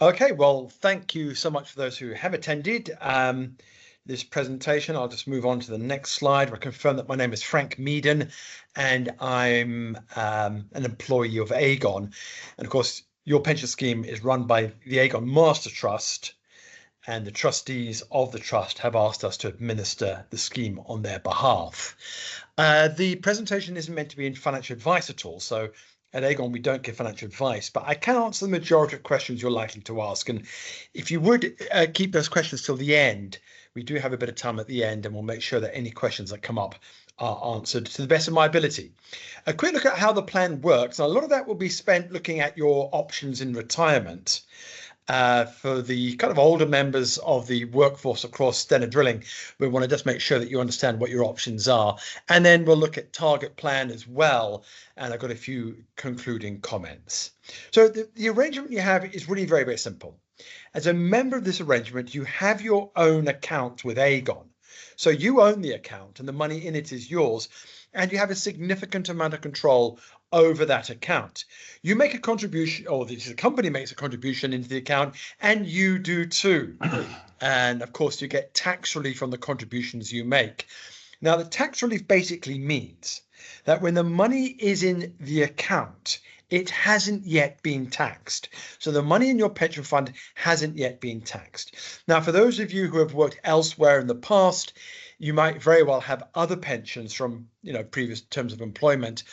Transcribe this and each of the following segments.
Okay, well, thank you so much for those who have attended this presentation. I'll just move on to the next slide. I confirm that my name is Frank Meaden and I'm an employee of Aegon. And of course, your pension scheme is run by the Aegon Master Trust, and the trustees of the trust have asked us to administer the scheme on their behalf. The presentation isn't meant to be in financial advice at all, so at Aegon we don't give financial advice, but I can answer the majority of questions you're likely to ask. And if you would keep those questions till the end, we do have a bit of time at the end, and we'll make sure that any questions that come up are answered to the best of my ability. A quick look at how the plan works. Now, a lot of that will be spent looking at your options in retirement. For the kind of older members of the workforce across Stena Drilling, we want to just make sure that you understand what your options are. And then we'll look at target plan as well. And I've got a few concluding comments. So the arrangement you have is really very, very simple. As a member of this arrangement, you have your own account with Aegon. So you own the account and the money in it is yours, and you have a significant amount of control over that account. You make a contribution, or the company makes a contribution into the account, and you do too. And of course, you get tax relief on the contributions you make. Now, the tax relief basically means that when the money is in the account, it hasn't yet been taxed. So the money in your pension fund hasn't yet been taxed. Now, for those of you who have worked elsewhere in the past, you might very well have other pensions from previous terms of employment.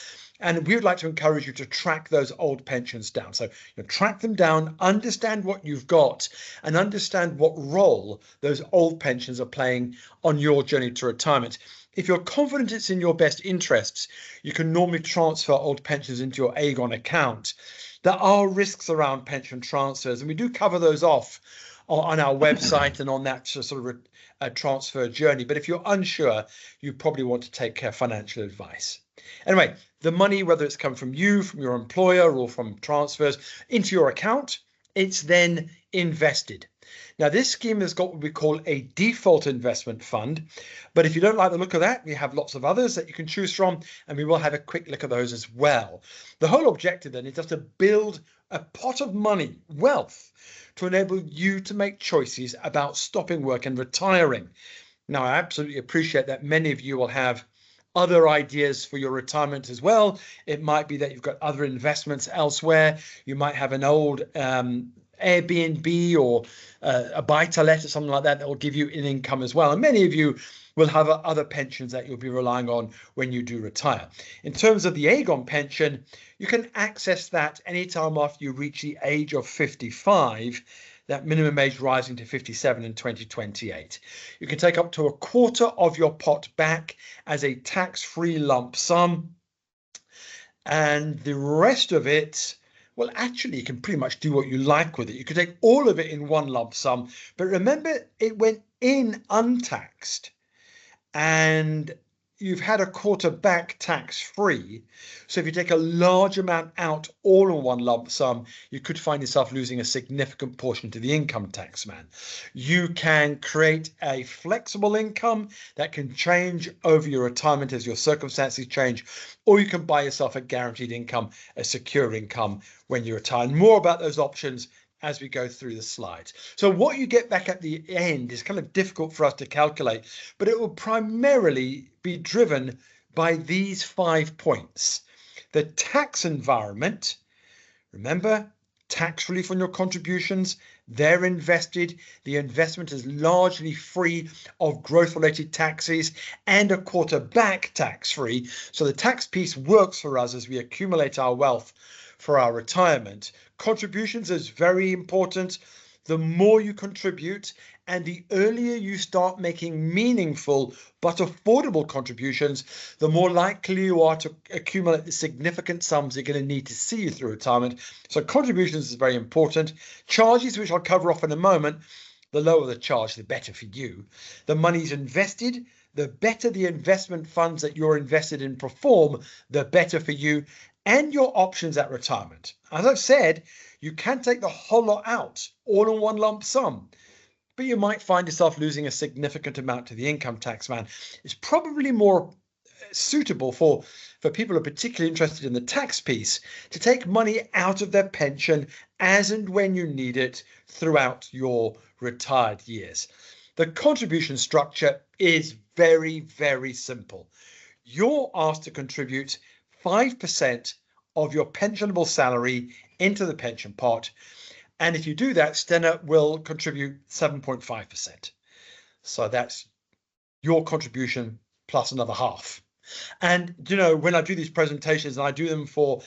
And we would like to encourage you to track those old pensions down. So track them down, understand what you've got, and understand what role those old pensions are playing on your journey to retirement. If you're confident it's in your best interests, you can normally transfer old pensions into your Aegon account. There are risks around pension transfers, and we do cover those off on our website and on that sort of a transfer journey. But if you're unsure, you probably want to take financial advice. Anyway, the money, whether it's come from you, from your employer, or from transfers into your account, it's then invested. Now, this scheme has got what we call a default investment fund. But if you don't like the look of that, we have lots of others that you can choose from, and we will have a quick look at those as well. The whole objective then is just to build a pot of money, wealth, to enable you to make choices about stopping work and retiring. Now, I absolutely appreciate that many of you will have other ideas for your retirement as well. It might be that you've got other investments elsewhere. You might have an old Airbnb or a buy-to-let or something like that will give you an income as well. And many of you will have other pensions that you'll be relying on when you do retire. In terms of the Aegon pension, you can access that anytime after you reach the age of 55, that minimum age rising to 57 in 2028. You can take up to a quarter of your pot back as a tax-free lump sum. And the rest of it, well, actually, you can pretty much do what you like with it. You could take all of it in one lump sum. But remember, it went in untaxed. And you've had a quarter back tax-free. So if you take a large amount out all in one lump sum, you could find yourself losing a significant portion to the income tax man. You can create a flexible income that can change over your retirement as your circumstances change, or you can buy yourself a guaranteed income, a secure income when you retire. And more about those options as we go through the slides. So what you get back at the end is kind of difficult for us to calculate, but it will primarily be driven by these 5 points. The tax environment, remember, tax relief on your contributions, they're invested. The investment is largely free of growth-related taxes and a quarter back tax-free. So the tax piece works for us as we accumulate our wealth for our retirement. Contributions is very important. The more you contribute and the earlier you start making meaningful but affordable contributions, the more likely you are to accumulate the significant sums you're going to need to see you through retirement. So contributions is very important. Charges, which I'll cover off in a moment, the lower the charge, the better for you. The money's invested. The better the investment funds that you're invested in perform, the better for you and your options at retirement. As I've said, you can take the whole lot out, all in one lump sum, but you might find yourself losing a significant amount to the income tax man. It's probably more suitable for people who are particularly interested in the tax piece to take money out of their pension as and when you need it throughout your retired years. The contribution structure is very, very simple. You're asked to contribute 5% of your pensionable salary into the pension pot. And if you do that, Stena will contribute 7.5%. So that's your contribution plus another half. And, when I do these presentations, and I do them for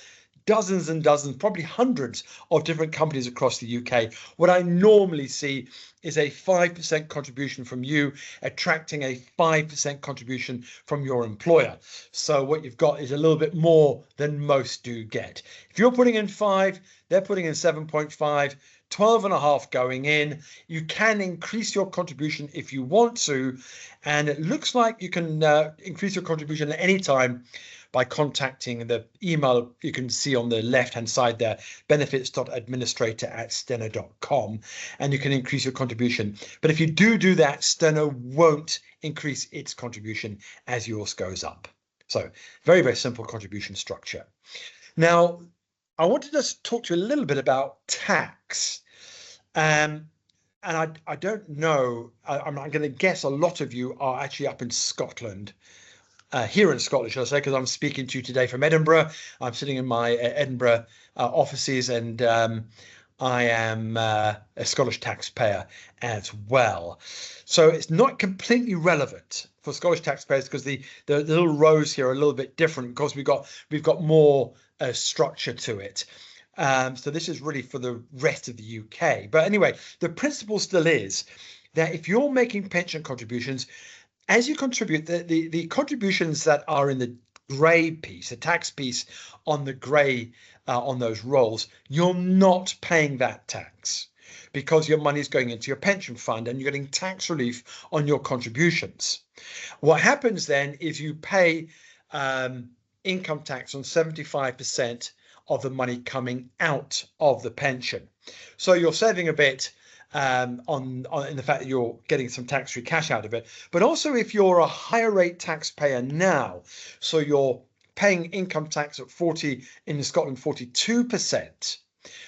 dozens and dozens, probably hundreds of different companies across the UK, what I normally see is a 5% contribution from you, attracting a 5% contribution from your employer. So what you've got is a little bit more than most do get. If you're putting in 5, they're putting in 7.5, 12.5 going in. You can increase your contribution if you want to, and it looks like you can increase your contribution at any time by contacting the email you can see on the left-hand side there, benefits.administrator@stena.com, and you can increase your contribution. But if you do that, Stena won't increase its contribution as yours goes up. So very, very simple contribution structure. Now, I want to just talk to you a little bit about tax. And I don't know, I'm going to guess a lot of you are actually up in Scotland. Here in Scotland, shall I say, because I'm speaking to you today from Edinburgh. I'm sitting in my Edinburgh offices, and I am a Scottish taxpayer as well. So it's not completely relevant for Scottish taxpayers because the little rows here are a little bit different because we've got more structure to it. So this is really for the rest of the UK. But anyway, the principle still is that if you're making pension contributions, as you contribute, the contributions that are in the grey piece, the tax piece on the grey, on those rolls, you're not paying that tax because your money is going into your pension fund and you're getting tax relief on your contributions. What happens then is you pay income tax on 75% of the money coming out of the pension. So you're saving a bit in the fact that you're getting some tax-free cash out of it. But also if you're a higher rate taxpayer now, so you're paying income tax at 40, in Scotland, 42%,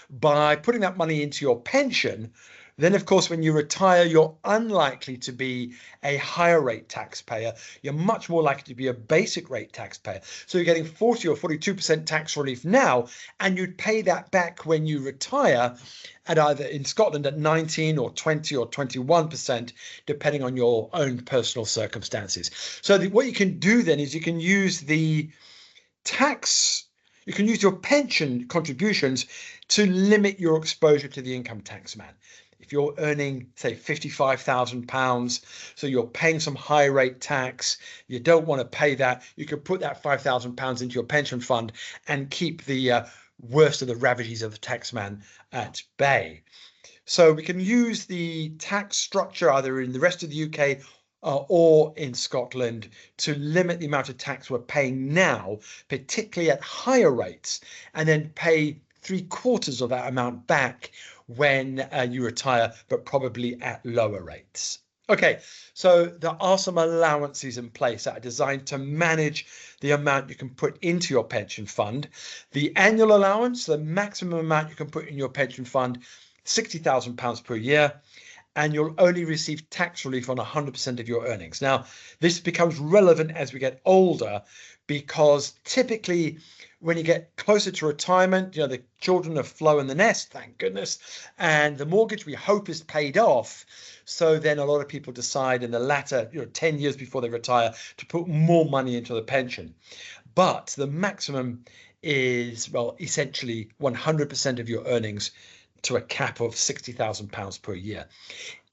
by putting that money into your pension, then of course, when you retire, you're unlikely to be a higher rate taxpayer. You're much more likely to be a basic rate taxpayer. So you're getting 40 or 42% tax relief now, and you'd pay that back when you retire at either in Scotland at 19 or 20 or 21%, depending on your own personal circumstances. So what you can do then is you can use the tax, you can use your pension contributions to limit your exposure to the income tax man. If you're earning, say, £55,000, so you're paying some high rate tax, you don't want to pay that, you could put that £5,000 into your pension fund and keep the worst of the ravages of the taxman at bay. So we can use the tax structure either in the rest of the UK or in Scotland to limit the amount of tax we're paying now, particularly at higher rates, and then pay 3/4 of that amount back when you retire, but probably at lower rates. Okay, so there are some allowances in place that are designed to manage the amount you can put into your pension fund. The annual allowance, the maximum amount you can put in your pension fund, £60,000 per year, and you'll only receive tax relief on 100% of your earnings. Now, this becomes relevant as we get older because typically when you get closer to retirement, the children have flown the nest, thank goodness, and the mortgage we hope is paid off. So then a lot of people decide in the latter 10 years before they retire to put more money into the pension. But the maximum is, well, essentially 100% of your earnings to a cap of £60,000 per year.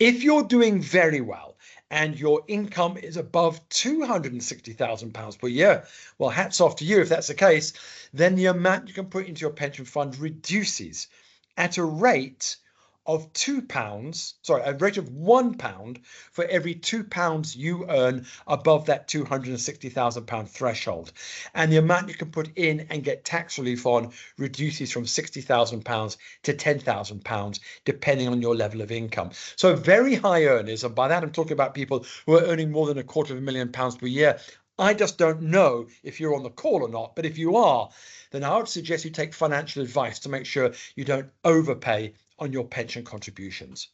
If you're doing very well and your income is above £260,000 per year, well, hats off to you if that's the case, then the amount you can put into your pension fund reduces at a rate of £1 for every £2 you earn above that £260,000 threshold. And the amount you can put in and get tax relief on reduces from £60,000 to £10,000, depending on your level of income. So very high earners, and by that I'm talking about people who are earning more than £250,000 per year, I just don't know if you're on the call or not, but if you are, then I would suggest you take financial advice to make sure you don't overpay on your pension contributions.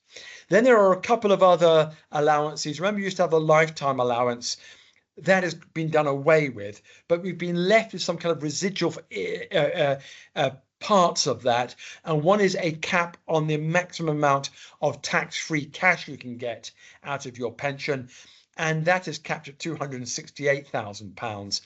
Then there are a couple of other allowances. Remember, you used to have the lifetime allowance. That has been done away with, but we've been left with some kind of residual parts of that. And one is a cap on the maximum amount of tax-free cash you can get out of your pension. And that is capped at £268,000.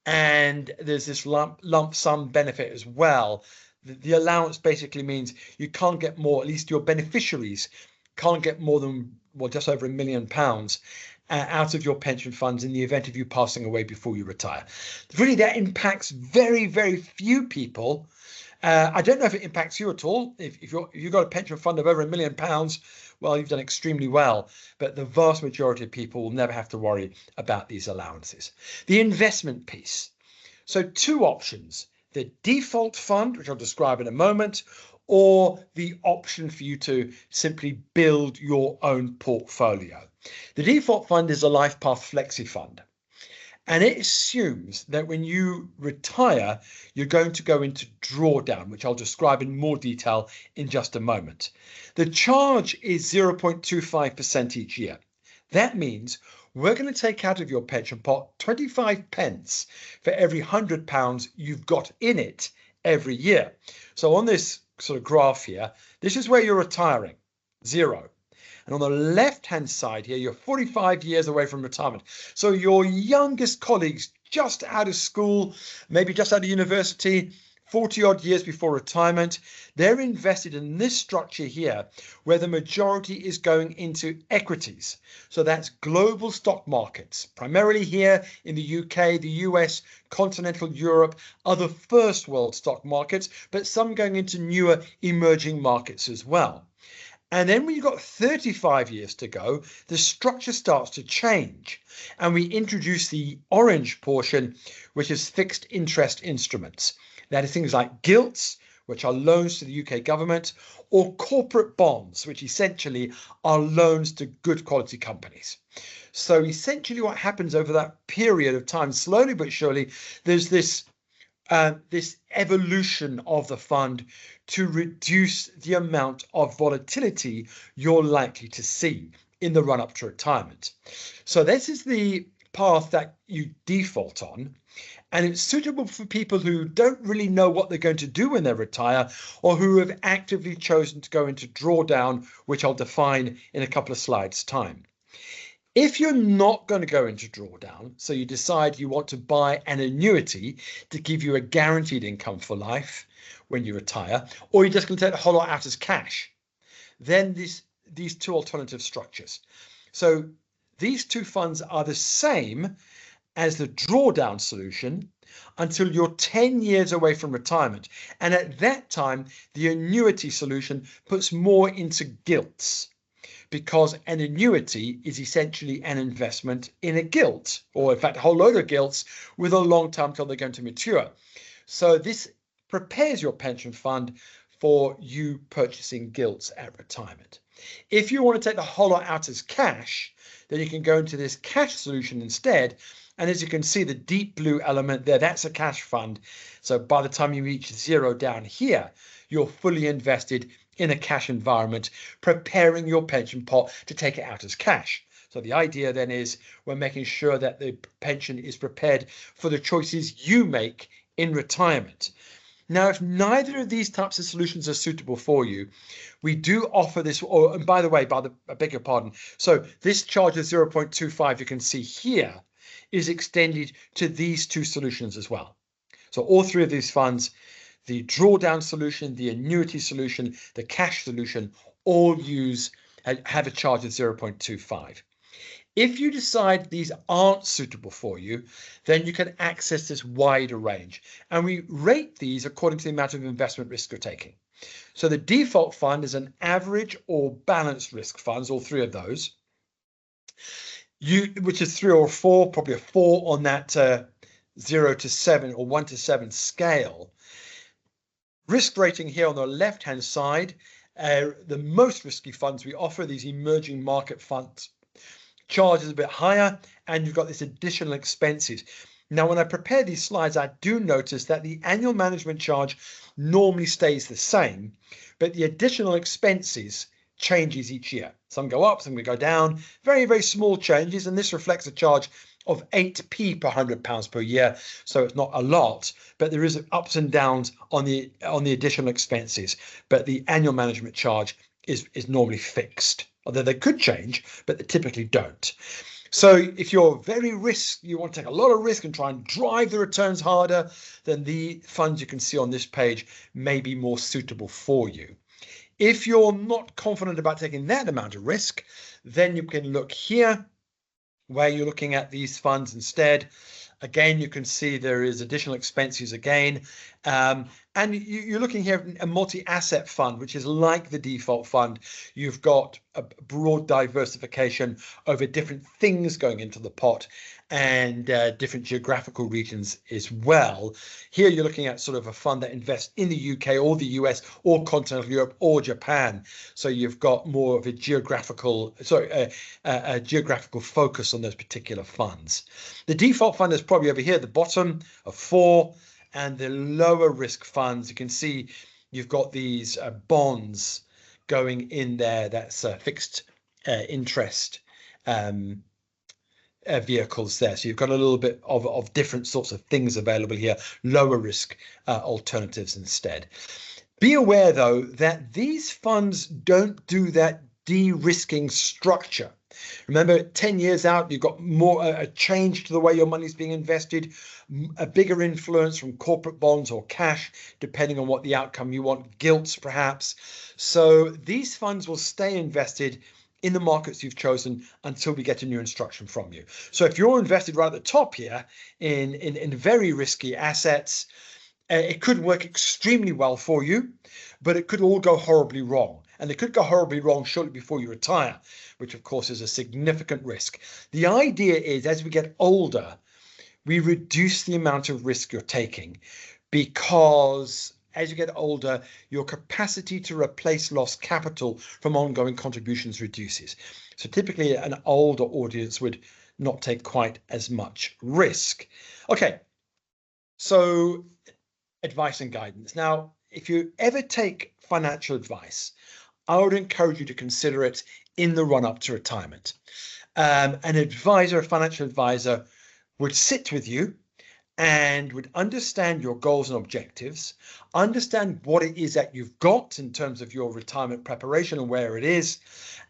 And there's this lump sum benefit as well. The allowance basically means you can't get more, at least your beneficiaries can't get more than, well, just over £1 million out of your pension funds in the event of you passing away before you retire. Really, that impacts very, very few people. I don't know if it impacts you at all. If you've got a pension fund of over £1 million, well, you've done extremely well. But the vast majority of people will never have to worry about these allowances. The investment piece. So two options: the default fund, which I'll describe in a moment, or the option for you to simply build your own portfolio. The default fund is a LifePath Flexi Fund, and it assumes that when you retire, you're going to go into drawdown, which I'll describe in more detail in just a moment. The charge is 0.25% each year. That means we're going to take out of your pension pot 25 pence for every £100 you've got in it every year. So on this sort of graph here, this is where you're retiring, 0. And on the left-hand side here, you're 45 years away from retirement. So your youngest colleagues just out of school, maybe just out of university, 40 odd years before retirement, they're invested in this structure here, where the majority is going into equities. So that's global stock markets, primarily here in the UK, the US, continental Europe, other first world stock markets, but some going into newer emerging markets as well. And then when you've got 35 years to go, the structure starts to change. And we introduce the orange portion, which is fixed interest instruments. That is things like gilts, which are loans to the UK government, or corporate bonds, which essentially are loans to good quality companies. So essentially what happens over that period of time, slowly but surely, there's this evolution of the fund to reduce the amount of volatility you're likely to see in the run-up to retirement. So this is the path that you default on, and it's suitable for people who don't really know what they're going to do when they retire, or who have actively chosen to go into drawdown, which I'll define in a couple of slides' time. If you're not going to go into drawdown, so you decide you want to buy an annuity to give you a guaranteed income for life when you retire, or you're just going to take the whole lot out as cash, then these two alternative structures. So these two funds are the same as the drawdown solution until you're 10 years away from retirement. And at that time, the annuity solution puts more into gilts, because an annuity is essentially an investment in a gilt, or in fact, a whole load of gilts with a long time till they're going to mature. So this prepares your pension fund for you purchasing gilts at retirement. If you want to take the whole lot out as cash, then you can go into this cash solution instead. And as you can see, the deep blue element there, that's a cash fund. So by the time you reach 0 down here, you're fully invested in a cash environment, preparing your pension pot to take it out as cash. So the idea then is we're making sure that the pension is prepared for the choices you make in retirement. Now, if neither of these types of solutions are suitable for you, we do offer this, and by the way, I beg your pardon. So this charge of 0.25 you can see here is extended to these two solutions as well. So all three of these funds, the drawdown solution, the annuity solution, the cash solution, all have a charge of 0.25. If you decide these aren't suitable for you, then you can access this wider range. And we rate these according to the amount of investment risk you're taking. So the default fund is an average or balanced risk funds, all three of those, which is 3 or 4, probably a 4 on that 0 to 7 or 1 to 7 scale. Risk rating here on the left-hand side, the most risky funds we offer, these emerging market funds, charge is a bit higher, and you've got this additional expenses. Now, when I prepare these slides, I do notice that the annual management charge normally stays the same, but the additional expenses changes each year. Some go up, some go down, very, very small changes, and this reflects a charge of 8p per £100 per year, so it's not a lot, but there is ups and downs on the additional expenses. But the annual management charge is normally fixed, although they could change, but they typically don't. So if you're you want to take a lot of risk and try and drive the returns harder, then the funds you can see on this page may be more suitable for you. If you're not confident about taking that amount of risk, then you can look here where you're looking at these funds instead. Again, you can see there is additional expenses again. And you're looking here at a multi-asset fund, which is like the default fund. You've got a broad diversification over different things going into the pot and different geographical regions as well. Here you're looking at sort of a fund that invests in the UK or the US or continental Europe or Japan. So you've got more of a geographical focus on those particular funds. The default fund is probably over here at the bottom of 4, and the lower risk funds, you can see you've got these bonds going in there. That's fixed interest vehicles there. So you've got a little bit of different sorts of things available here, lower risk alternatives instead. Be aware, though, that these funds don't do that de-risking structure. Remember, 10 years out, you've got more a change to the way your money's being invested, a bigger influence from corporate bonds or cash, depending on what the outcome you want, gilts perhaps. So these funds will stay invested in the markets you've chosen until we get a new instruction from you. So if you're invested right at the top here in very risky assets, it could work extremely well for you, but it could all go horribly wrong. And it could go horribly wrong shortly before you retire, which of course is a significant risk. The idea is, as we get older, we reduce the amount of risk you're taking, because as you get older, your capacity to replace lost capital from ongoing contributions reduces. So typically an older audience would not take quite as much risk. Okay, so advice and guidance. Now, if you ever take financial advice, I would encourage you to consider it in the run-up to retirement. An advisor, a financial advisor, would sit with you and would understand your goals and objectives, understand what it is that you've got in terms of your retirement preparation and where it is,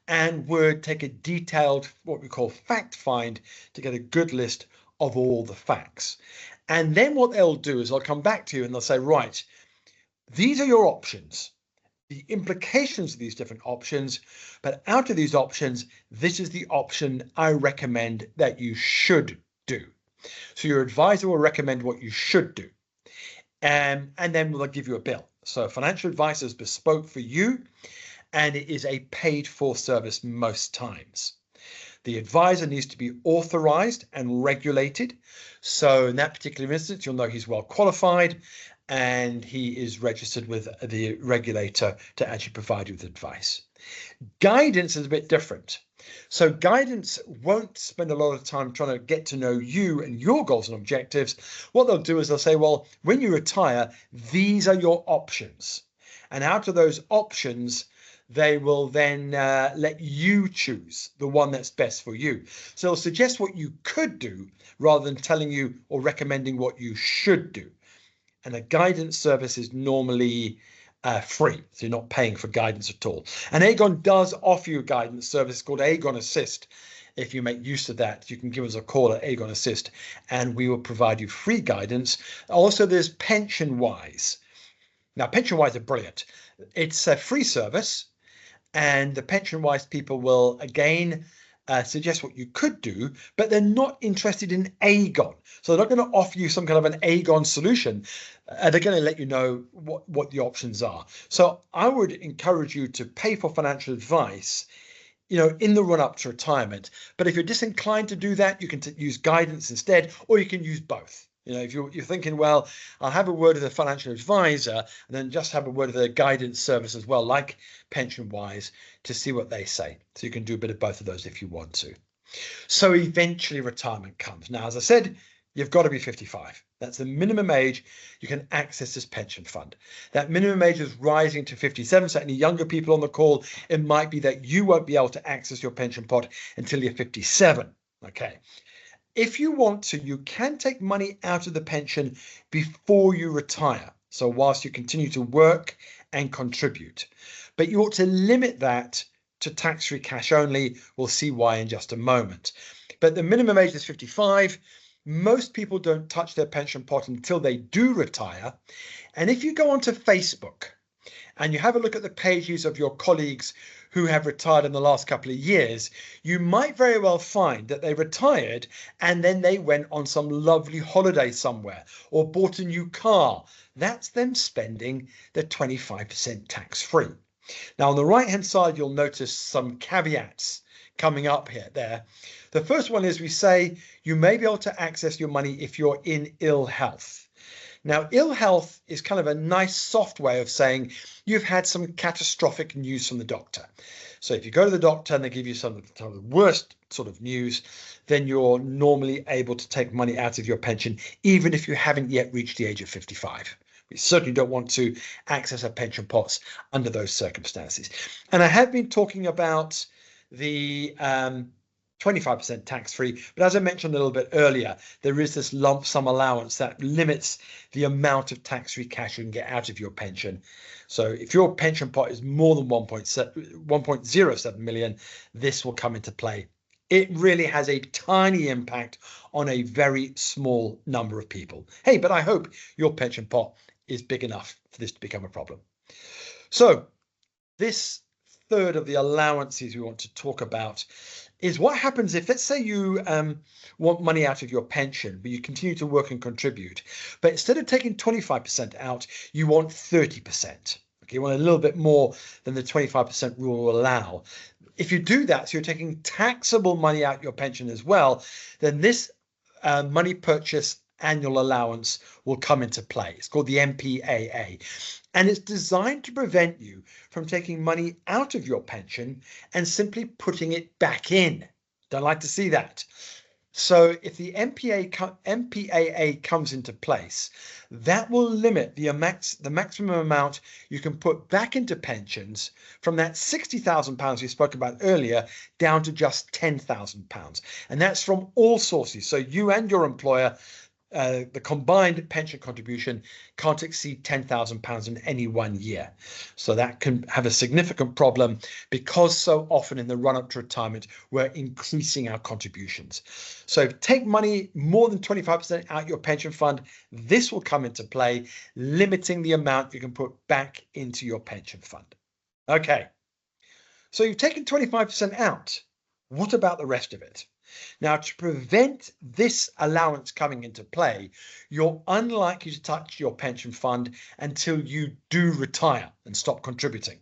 and would take a detailed, what we call fact find, to get a good list of all the facts. And then what they'll do is they'll come back to you and they'll say, right, these are your options, the implications of these different options, but out of these options, this is the option I recommend that you should do. So your advisor will recommend what you should do, and then they'll give you a bill. So financial advice is bespoke for you, and it is a paid for service most times. The advisor needs to be authorized and regulated. So in that particular instance, you'll know he's well qualified and he is registered with the regulator to actually provide you with advice. Guidance is a bit different. So guidance won't spend a lot of time trying to get to know you and your goals and objectives. What they'll do is they'll say, well, when you retire, these are your options. And out of those options, they will then let you choose the one that's best for you. So they'll suggest what you could do rather than telling you or recommending what you should do. And a guidance service is normally free, so you're not paying for guidance at all. And Aegon does offer you a guidance service called Aegon Assist. If you make use of that, you can give us a call at Aegon Assist and we will provide you free guidance. Also, there's PensionWise. Now, PensionWise are brilliant. It's a free service, and the PensionWise people will again suggest what you could do, but they're not interested in Aegon. So they're not going to offer you some kind of an Aegon solution. They're going to let you know what the options are. So I would encourage you to pay for financial advice, in the run up to retirement. But if you're disinclined to do that, you can use guidance instead, or you can use both. If you're thinking, well, I'll have a word with a financial advisor and then just have a word with a guidance service as well, like PensionWise, to see what they say. So you can do a bit of both of those if you want to. So eventually retirement comes. Now, as I said, you've got to be 55. That's the minimum age you can access this pension fund. That minimum age is rising to 57. So any younger people on the call, it might be that you won't be able to access your pension pot until you're 57. Okay. If you want to, you can take money out of the pension before you retire. So whilst you continue to work and contribute, but you ought to limit that to tax-free cash only. We'll see why in just a moment. But the minimum age is 55. Most people don't touch their pension pot until they do retire. And if you go onto Facebook and you have a look at the pages of your colleagues who have retired in the last couple of years, you might very well find that they retired and then they went on some lovely holiday somewhere or bought a new car. That's them spending the 25% tax-free. Now, on the right-hand side, you'll notice some caveats coming up there. The first one is we say you may be able to access your money if you're in ill health. Now, ill health is kind of a nice soft way of saying you've had some catastrophic news from the doctor. So if you go to the doctor and they give you some of the worst sort of news, then you're normally able to take money out of your pension, even if you haven't yet reached the age of 55. We certainly don't want to access our pension pots under those circumstances. And I have been talking about the 25% tax-free, but as I mentioned a little bit earlier, there is this lump sum allowance that limits the amount of tax-free cash you can get out of your pension. So if your pension pot is more than 1.07 million, this will come into play. It really has a tiny impact on a very small number of people. Hey, but I hope your pension pot is big enough for this to become a problem. So this third of the allowances we want to talk about is what happens if, let's say you want money out of your pension, but you continue to work and contribute, but instead of taking 25% out, you want 30%. Okay, you want a little bit more than the 25% rule will allow. If you do that, so you're taking taxable money out your pension as well, then this money purchase annual allowance will come into play. It's called the MPAA. And it's designed to prevent you from taking money out of your pension and simply putting it back in. Don't like to see that. So if the MPAA comes into place, that will limit the maximum amount you can put back into pensions from that £60,000 we spoke about earlier down to just £10,000. And that's from all sources. So you and your employer, the combined pension contribution can't exceed £10,000 in any 1 year. So that can have a significant problem because so often in the run-up to retirement, we're increasing our contributions. So take money more than 25% out your pension fund. This will come into play, limiting the amount you can put back into your pension fund. Okay, so you've taken 25% out. What about the rest of it? Now, to prevent this allowance coming into play, you're unlikely to touch your pension fund until you do retire and stop contributing.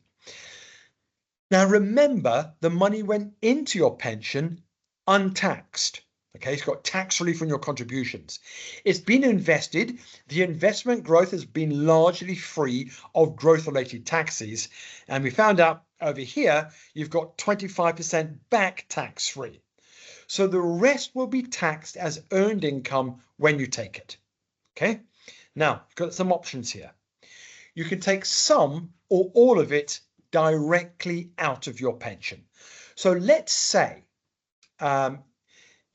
Now, remember, the money went into your pension untaxed. Okay, it's got tax relief on your contributions. It's been invested. The investment growth has been largely free of growth-related taxes. And we found out over here, you've got 25% back tax-free. So the rest will be taxed as earned income when you take it. Okay, now you've got some options here. You can take some or all of it directly out of your pension. So let's say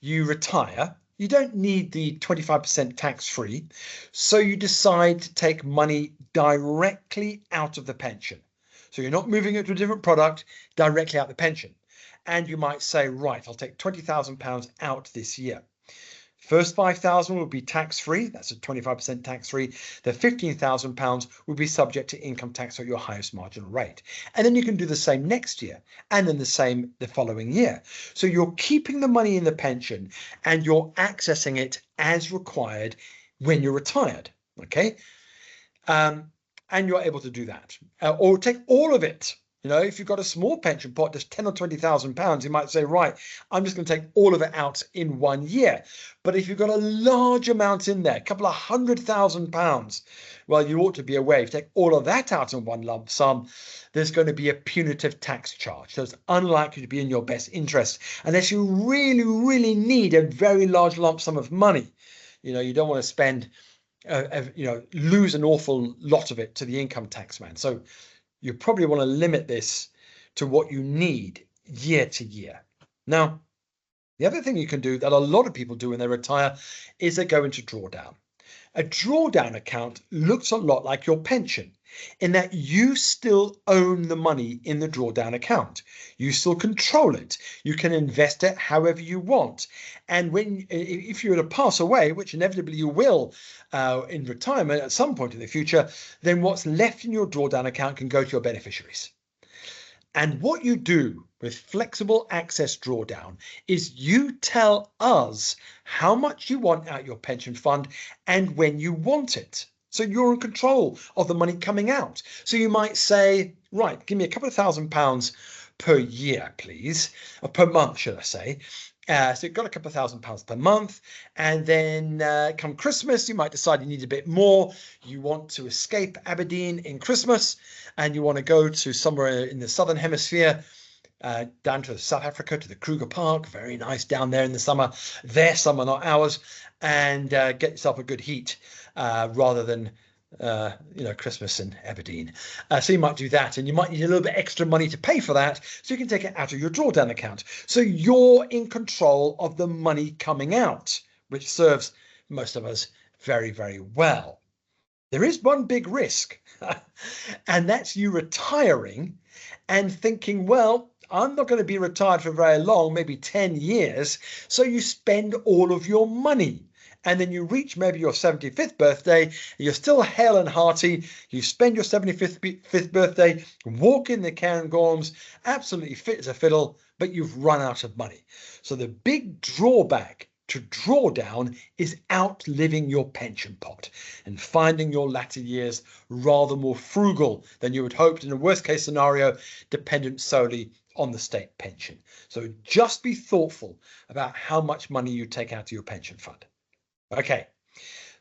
you retire, you don't need the 25% tax-free, so you decide to take money directly out of the pension. So you're not moving it to a different product, directly out the pension. And you might say, right, I'll take £20,000 out this year. First £5,000 will be tax-free. That's a 25% tax-free. The £15,000 will be subject to income tax at your highest marginal rate. And then you can do the same next year and then the same the following year. So you're keeping the money in the pension and you're accessing it as required when you're retired. Okay. And you're able to do that or take all of it. You know, if you've got a small pension pot, just 10 or 20,000 pounds, you might say, right, I'm just going to take all of it out in 1 year. But if you've got a large amount in there, a couple of £100,000, well, you ought to be aware if you take all of that out in one lump sum, there's going to be a punitive tax charge. So it's unlikely to be in your best interest unless you really, really need a very large lump sum of money. You know, you don't want to spend, lose an awful lot of it to the income tax man. So you probably want to limit this to what you need year to year. Now, the other thing you can do that a lot of people do when they retire is they go into drawdown. A drawdown account looks a lot like your pension in that you still own the money in the drawdown account. You still control it. You can invest it however you want. And if you were to pass away, which inevitably you will in retirement at some point in the future, then what's left in your drawdown account can go to your beneficiaries. And what you do with flexible access drawdown is you tell us how much you want out your pension fund and when you want it. So you're in control of the money coming out. So you might say, right, give me a couple of £1,000 per year, please, or per month, should I say. So you've got a couple of £1,000 per month, and then come Christmas, you might decide you need a bit more. You want to escape Aberdeen in Christmas, and you want to go to somewhere in the southern hemisphere, down to South Africa, to the Kruger Park. Very nice down there in the summer. Their summer, not ours. And get yourself a good heat rather than Christmas in Aberdeen. So you might do that, and you might need a little bit extra money to pay for that, so you can take it out of your drawdown account. So you're in control of the money coming out, which serves most of us very, very well. There is one big risk, and that's you retiring and thinking, well, I'm not going to be retired for very long, maybe 10 years. So you spend all of your money. And then you reach maybe your 75th birthday, you're still hale and hearty, you spend your 75th birthday, walk in the Cairngorms, absolutely fit as a fiddle, but you've run out of money. So the big drawback to drawdown is outliving your pension pot and finding your latter years rather more frugal than you had hoped, in a worst case scenario, dependent solely on the state pension. So just be thoughtful about how much money you take out of your pension fund. Okay,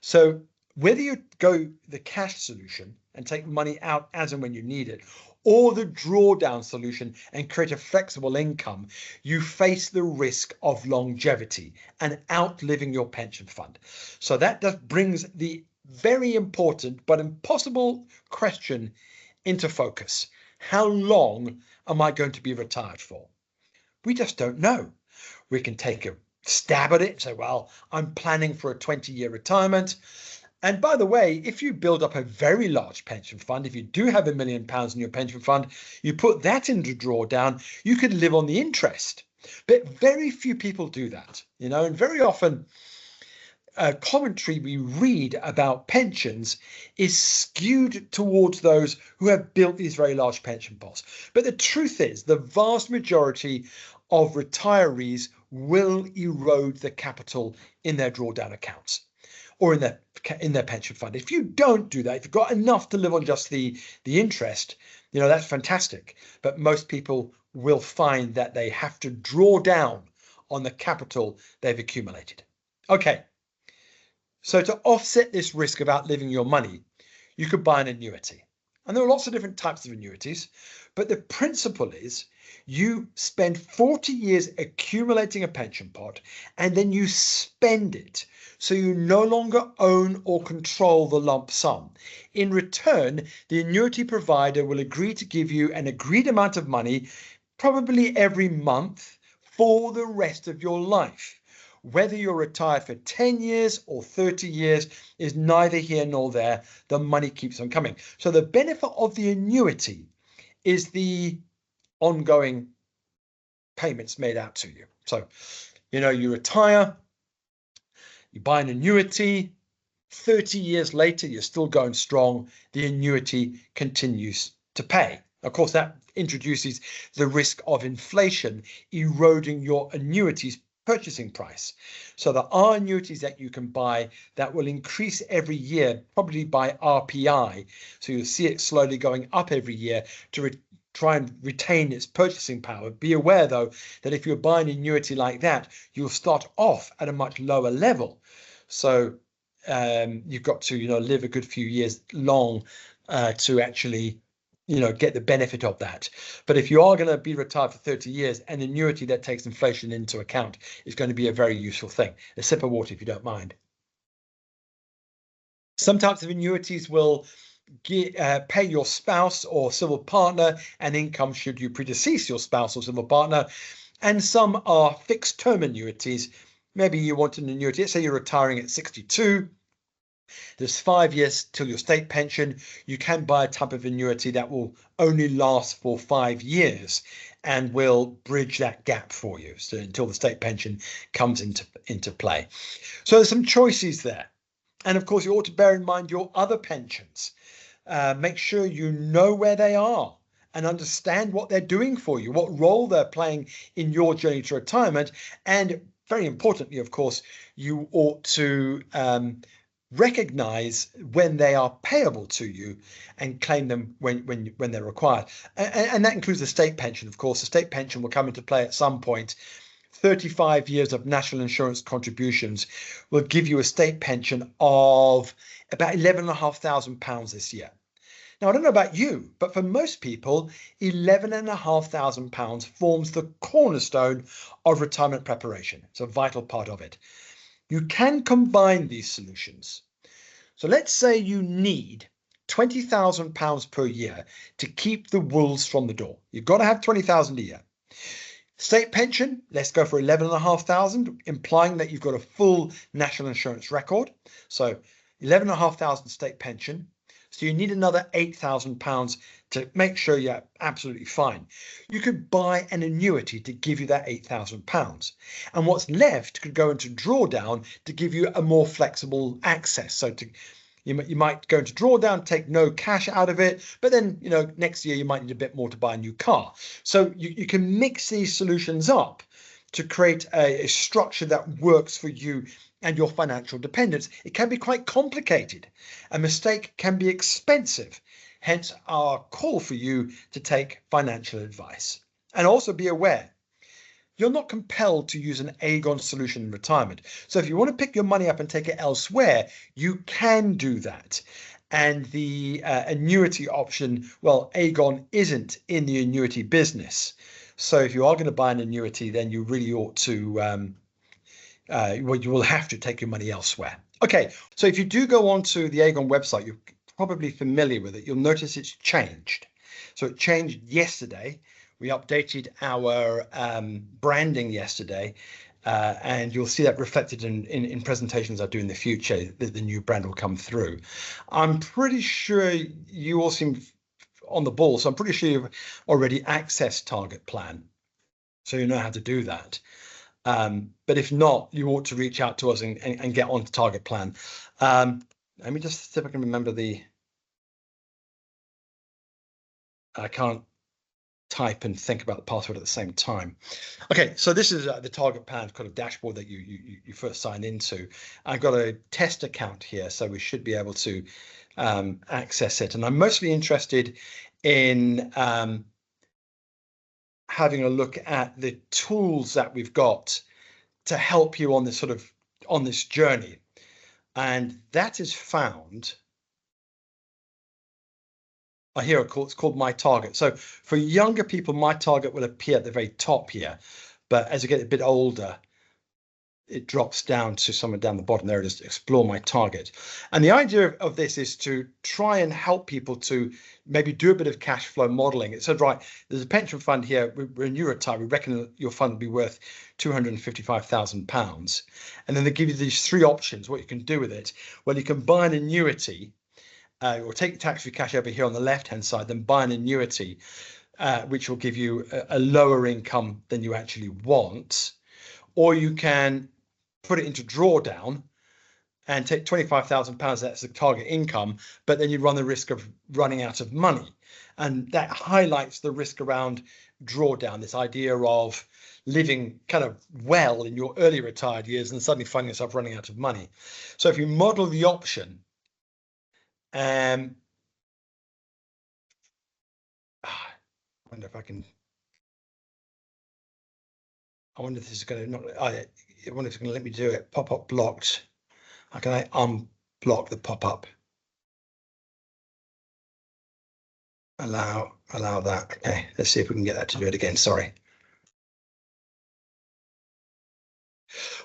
so whether you go the cash solution and take money out as and when you need it, or the drawdown solution and create a flexible income, you face the risk of longevity and outliving your pension fund. So that just brings the very important but impossible question into focus. How long am I going to be retired for? We just don't know. We can take a stab at it and say, well, I'm planning for a 20-year retirement. And by the way, if you build up a very large pension fund, if you do have £1 million in your pension fund, you put that into drawdown, you could live on the interest. But very few people do that, and very often commentary we read about pensions is skewed towards those who have built these very large pension pots. But the truth is, the vast majority of retirees will erode the capital in their drawdown accounts or in their pension fund. If you don't do that, if you've got enough to live on just the interest, that's fantastic. But most people will find that they have to draw down on the capital they've accumulated. Okay, so to offset this risk of outliving your money, you could buy an annuity. And there are lots of different types of annuities, but the principle is you spend 40 years accumulating a pension pot and then you spend it. So you no longer own or control the lump sum. In return, the annuity provider will agree to give you an agreed amount of money, probably every month, for the rest of your life. Whether you're retired for 10 years or 30 years is neither here nor there. The money keeps on coming. So the benefit of the annuity is the ongoing payments made out to you. So, you retire, you buy an annuity, 30 years later, you're still going strong. The annuity continues to pay. Of course, that introduces the risk of inflation eroding your annuity's purchasing price. So there are annuities that you can buy that will increase every year, probably by RPI. So you'll see it slowly going up every year to try and retain its purchasing power. Be aware, though, that if you're buying an annuity like that, you'll start off at a much lower level. So you've got to, live a good few years long to actually, get the benefit of that. But if you are going to be retired for 30 years, an annuity that takes inflation into account is going to be a very useful thing. A sip of water, if you don't mind. Some types of annuities will pay your spouse or civil partner an income should you predecease your spouse or civil partner. And some are fixed term annuities. Maybe you want an annuity, let's say you're retiring at 62. There's 5 years till your state pension. You can buy a type of annuity that will only last for 5 years and will bridge that gap for you, so until the state pension comes into play. So there's some choices there. And of course, you ought to bear in mind your other pensions. Make sure you know where they are and understand what they're doing for you, what role they're playing in your journey to retirement. And very importantly, of course, you ought to recognize when they are payable to you and claim them when they're required. And that includes the state pension, of course. The state pension will come into play at some point. 35 years of national insurance contributions will give you a state pension of about £11,500 this year. Now, I don't know about you, but for most people, £11,500 forms the cornerstone of retirement preparation. It's a vital part of it. You can combine these solutions. So let's say you need £20,000 per year to keep the wolves from the door. You've got to have 20,000 a year. State pension, let's go for 11,500, implying that you've got a full national insurance record. So 11,500 state pension. So you need another £8,000 to make sure you're absolutely fine. You could buy an annuity to give you that £8,000. And what's left could go into drawdown to give you a more flexible access. So you might go into drawdown, take no cash out of it, but then, next year you might need a bit more to buy a new car. So you can mix these solutions up to create a structure that works for you and your financial dependence. It can be quite complicated. A mistake can be expensive. Hence our call for you to take financial advice. And also be aware, you're not compelled to use an Aegon solution in retirement. So if you want to pick your money up and take it elsewhere, you can do that. And the annuity option, well, Aegon isn't in the annuity business. So if you are going to buy an annuity, then you really ought to, you will have to take your money elsewhere. Okay, so if you do go onto the Aegon website, you're probably familiar with it. You'll notice it's changed. So it changed yesterday. We updated our branding yesterday, and you'll see that reflected in presentations I do in the future. The new brand will come through. I'm pretty sure you all seem on the ball, so I'm pretty sure you've already accessed Target Plan, so you know how to do that. But if not, you ought to reach out to us and get on to Target Plan. Let me just see if I can remember I can't type and think about the password at the same time. Okay, so this is the Target Plan kind of dashboard that you first sign into. I've got a test account here, so we should be able to access it. And I'm mostly interested in having a look at the tools that we've got to help you on this journey. And that is found here. It's called My Target. So for younger people, My Target will appear at the very top here, but as you get a bit older, it drops down to somewhere down the bottom. There it is, Explore My Target. And the idea of this is to try and help people to maybe do a bit of cash flow modeling. It said, right, there's a pension fund here. When you retire, we reckon that your fund will be worth £255,000. And then they give you these three options, what you can do with it. Well, you can buy an annuity, or take tax-free cash over here on the left-hand side, then buy an annuity, which will give you a lower income than you actually want. Or you can put it into drawdown and take £25,000, that's the target income, but then you run the risk of running out of money. And that highlights the risk around drawdown, this idea of living kind of well in your early retired years and suddenly finding yourself running out of money. So if you model the option, wonder if I can. I wonder if this is going to not. I wonder if it's going to let me do it. Pop-up blocked. How can I unblock the pop-up? Allow that. Okay, let's see if we can get that to do it again. Sorry.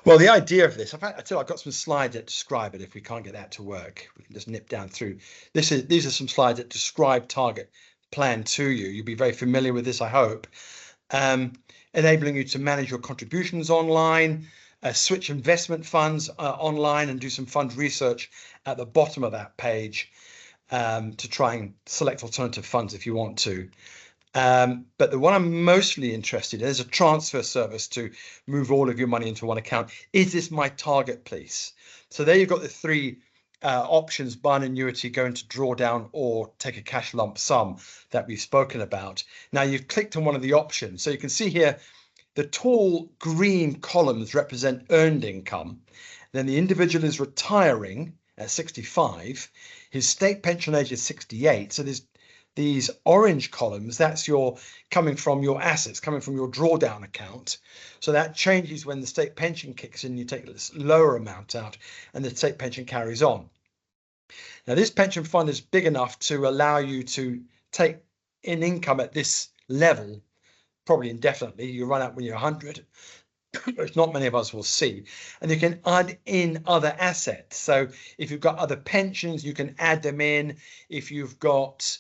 Well, the idea of this, in fact, I tell you, I've got some slides that describe it. If we can't get that to work, we can just nip down through. These are some slides that describe target plan to you. You'll be very familiar with this, I hope. Enabling you to manage your contributions online, switch investment funds online, and do some fund research at the bottom of that page to try and select alternative funds if you want to. But the one I'm mostly interested in is a transfer service to move all of your money into one account. Is this my target, please? So there you've got the three options: buy an annuity, go into drawdown, or take a cash lump sum that we've spoken about. Now you've clicked on one of the options. So you can see here, the tall green columns represent earned income. Then the individual is retiring at 65. His state pension age is 68. So there's these orange columns, that's your coming from your assets, coming from your drawdown account. So that changes when the state pension kicks in, you take this lower amount out and the state pension carries on. Now this pension fund is big enough to allow you to take in income at this level, probably indefinitely. You run out when you're 100, which not many of us will see. And you can add in other assets. So if you've got other pensions, you can add them in. If you've got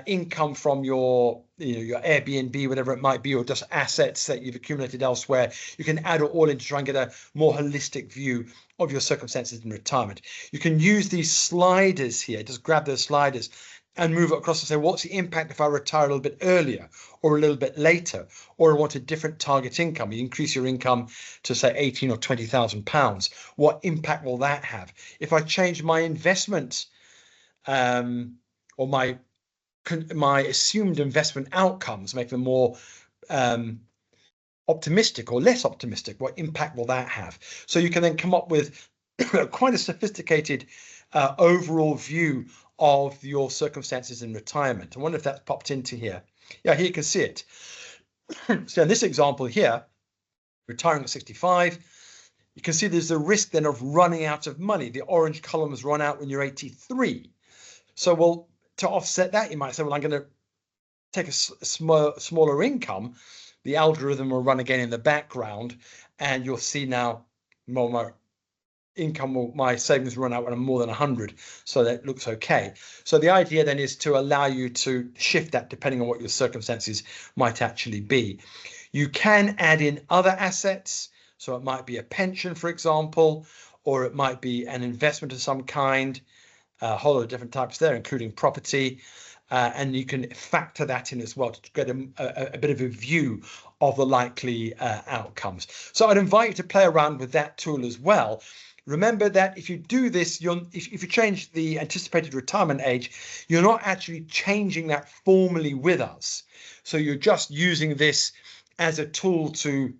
income from your Airbnb, whatever it might be, or just assets that you've accumulated elsewhere, you can add it all in to try and get a more holistic view of your circumstances in retirement. You can use these sliders here, just grab those sliders and move it across and say, what's the impact if I retire a little bit earlier or a little bit later, or I want a different target income? You increase your income to say 18 or 20,000 pounds. What impact will that have? If I change my investment or my assumed investment outcomes, make them more optimistic or less optimistic, what impact will that have? So you can then come up with quite a sophisticated overall view of your circumstances in retirement. I wonder if that's popped into here. Yeah, here you can see it. So in this example here, retiring at 65, you can see there's a risk then of running out of money. The orange columns run out when you're 83. So, well, to offset that, you might say, well, I'm going to take a smaller income. The algorithm will run again in the background, and you'll see now, well, my income, my savings run out when I'm more than 100. So that looks okay. So the idea then is to allow you to shift that depending on what your circumstances might actually be. You can add in other assets. So it might be a pension, for example, or it might be an investment of some kind. A whole lot of different types there, including property, and you can factor that in as well to get a bit of a view of the likely outcomes. So I'd invite you to play around with that tool as well. Remember that if you do this, if you change the anticipated retirement age, you're not actually changing that formally with us. So you're just using this as a tool to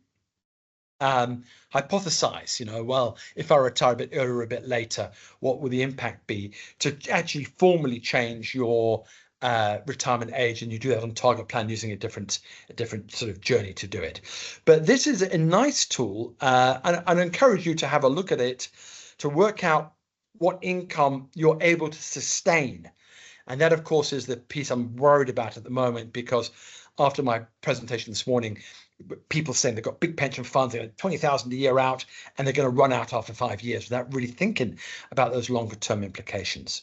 hypothesize, well, if I retire a bit earlier or a bit later, what will the impact be? To actually formally change your retirement age, and you do that on target plan using a different sort of journey to do it. But this is a nice tool, and I encourage you to have a look at it to work out what income you're able to sustain. And that, of course, is the piece I'm worried about at the moment, because after my presentation this morning, people saying they've got big pension funds, they've got 20,000 a year out, and they're going to run out after 5 years without really thinking about those longer term implications.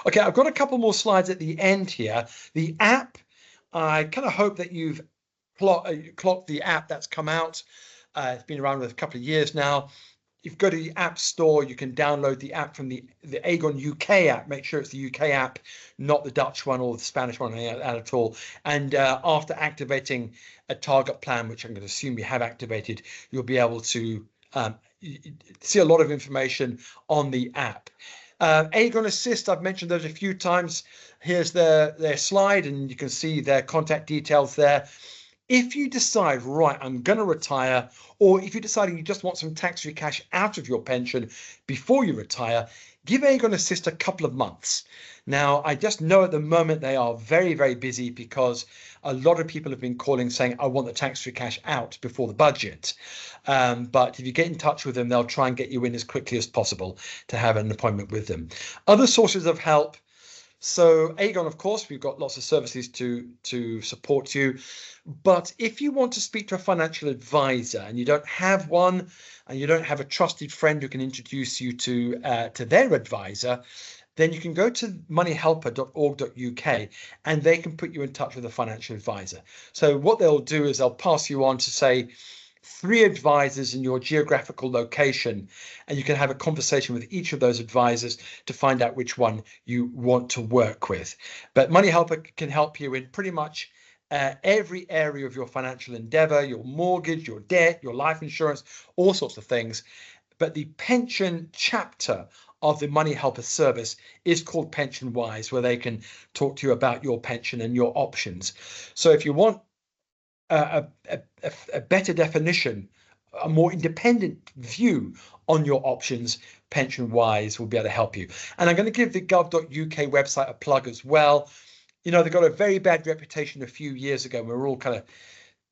Okay, I've got a couple more slides at the end here. The app, I kind of hope that you've clocked the app that's come out. It's been around with a couple of years now. If you go to the App Store, you can download the app from the Aegon UK app. Make sure it's the UK app, not the Dutch one or the Spanish one at all. And after activating a target plan, which I'm going to assume you have activated, you'll be able to see a lot of information on the app. Aegon Assist, I've mentioned those a few times. Here's their slide, and you can see their contact details there. If you decide, right, I'm going to retire, or if you're deciding you just want some tax-free cash out of your pension before you retire, give Aegon Assist a couple of months. Now, I just know at the moment they are very, very busy because a lot of people have been calling saying, I want the tax-free cash out before the budget. But if you get in touch with them, they'll try and get you in as quickly as possible to have an appointment with them. Other sources of help. So Aegon, of course, we've got lots of services to support you. But if you want to speak to a financial advisor and you don't have one, and you don't have a trusted friend who can introduce you to their advisor, then you can go to moneyhelper.org.uk and they can put you in touch with a financial advisor. So what they'll do is they'll pass you on to, say, 3 advisors in your geographical location, and you can have a conversation with each of those advisors to find out which one you want to work with. But Money Helper can help you in pretty much every area of your financial endeavor, your mortgage, your debt, your life insurance, all sorts of things. But the pension chapter of the Money Helper service is called Pension Wise, where they can talk to you about your pension and your options. So if you want a better definition, a more independent view on your options, Pension Wise will be able to help you. And I'm going to give the gov.uk website a plug as well. You know, they got a very bad reputation a few years ago. We were all kind of,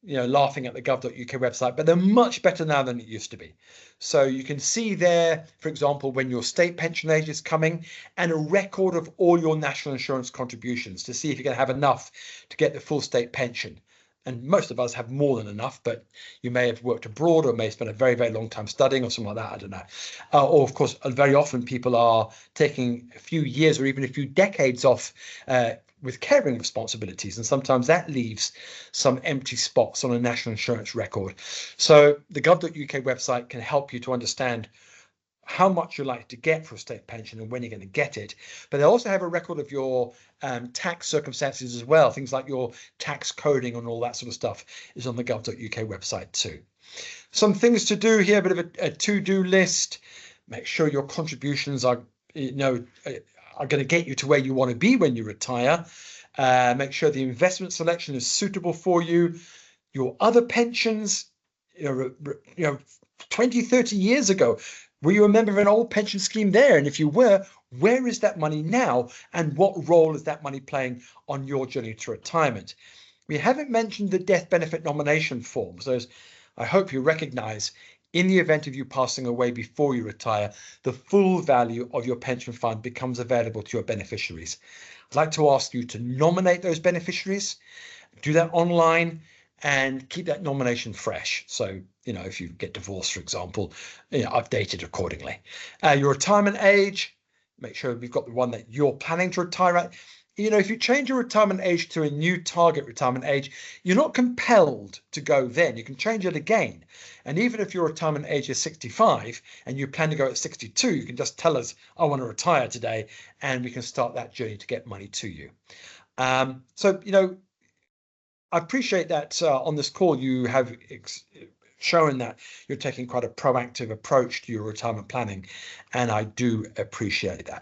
laughing at the gov.uk website, but they're much better now than it used to be. So you can see there, for example, when your state pension age is coming, and a record of all your national insurance contributions to see if you're going to have enough to get the full state pension. And most of us have more than enough, but you may have worked abroad or may have spent a very, very long time studying or something like that. I don't know. Or, of course, very often people are taking a few years or even a few decades off with caring responsibilities. And sometimes that leaves some empty spots on a national insurance record. So the gov.uk website can help you to understand how much you're likely to get for a state pension and when you're going to get it. But they also have a record of your tax circumstances as well. Things like your tax coding and all that sort of stuff is on the gov.uk website too. Some things to do here, a bit of a to-do list. Make sure your contributions are going to get you to where you want to be when you retire. Make sure the investment selection is suitable for you. Your other pensions, 20, 30 years ago, were you a member of an old pension scheme there? And if you were, where is that money now? And what role is that money playing on your journey to retirement? We haven't mentioned the death benefit nomination forms. Those, I hope you recognize, in the event of you passing away before you retire, the full value of your pension fund becomes available to your beneficiaries. I'd like to ask you to nominate those beneficiaries, do that online, and keep that nomination fresh. So, if you get divorced, for example, update it accordingly. Your retirement age, make sure we've got the one that you're planning to retire at. If you change your retirement age to a new target retirement age, you're not compelled to go then. You can change it again. And even if your retirement age is 65 and you plan to go at 62, you can just tell us, I want to retire today, and we can start that journey to get money to you. I appreciate that on this call you have shown that you're taking quite a proactive approach to your retirement planning, and I do appreciate that.